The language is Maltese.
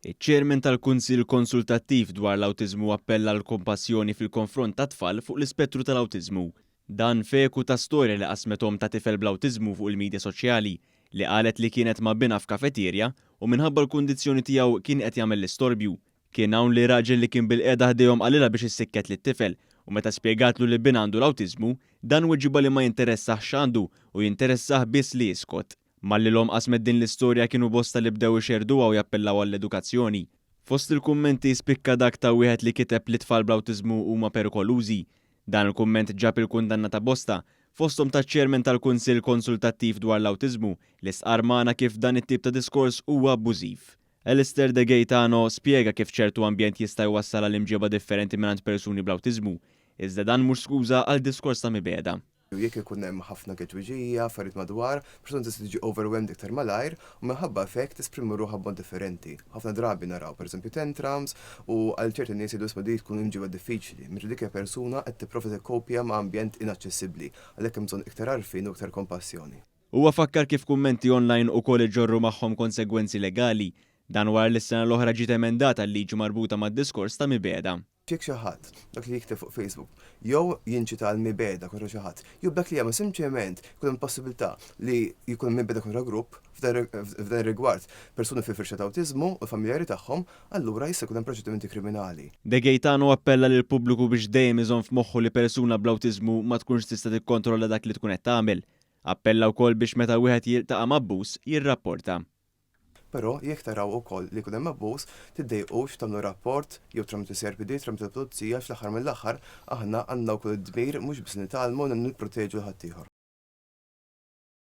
Iċ-Chairman tal-Kunsill Konsultattiv dwar l-Awtiżmu appella l-kompassjoni fil-konfront ta' tfal fuq l-ispettru tal-awtiżmu. Dan feku ta' storja li qasmethom ta' tifel bl-awtiżmu fuq il-midja soċjali li qalet li kienet mabbina f'kafetierja u minħabba l-kundizzjoni tiegħu kien qed jagħmel l-istorbju. Kien hawn li raġel li kien bil-qiegħda ħdejhom qalilha biex issikket lit-tifel u meta spjegatlu li bin għandu l-awtiżmu dan weġiba li ma jinteressaħx għandu u jinteressaħ biss li jiskot. Mallilhom qasmet din l-istorja kienu bosta li bdew ixerduha u jappellaw għall-edukazzjoni. Fost il-kummenti spikka dak ta' wieħed li kiteb li tfal bl-awtiżmu huma perikolużi. Dan il-kumment ġab il-kundanna ta' bosta fosthom taċ-Chairman tal-Kunsill Konsultattiv dwar l-Awtiżmu li sqar magħna kif dan it-tip ta' diskors huwa abbużiv. Alistair De Gaetano spjega kif ċertu ambjent jista' jwassal għal imġieba differenti mingħand persuni bl-awtiżmu, iżda dan mhux skuża għal diskors ta' mibeda. Jekk ikun hemm ħafna ketwiġija, affarijiet madwar, persuna tista' tiġi overwhelmed iktar malajr u minħabba fek tesprimu ruħha b'mod differenti. Ħafna drabi naraw pereżempju tantrums u għal ċerti nies jiddu isma' tkun imġiba diffiċli. Mhix dik persuna qed tipprova tikkopja ma' ambjent inaċċessibbli, għalhekk hemm bżonn iktar għarfien u iktar kompassjoni. Huwa fakkar kif kummenti online ukoll iġorru magħhom konsegwenzi legali. Dan wara li s-sena l-oħra ġiet emendata l-liġi marbuta mad-diskors ta' mibeda. Jekk xi ħadd dak li jikteb fuq Facebook jew jinċita għal mibeda kontra xi ħadd, jew dak li jagħmel sempliċement jkun hemm possibilità li jkun mibeda kontra grupp f'dan rigward persuni fi firxa ta' awtiżmu u l-familjari tagħhom, allura jista' jkun hemm proċedimenti kriminali. De Gaetano appella lil pubbliku biex dejjem iżomm f'moħħu li persuna bl-awtiżmu ma tkunx tista' tikkontrolla dak li tkun qed tagħmel. Appella wkoll biex meta wieħed jiltaqa' m'abbuż jirrapporta. Però jekk taraw ukoll li jkun hemm abbuż, tiddejqux tagħmlu rapport jew tramtu CRPD, tramtu l-pulizija fl-aħħar mill-aħħar aħna għandna wkoll id-dmir mhux biss nitgħallmu nipproteġu l-ħaddieħor.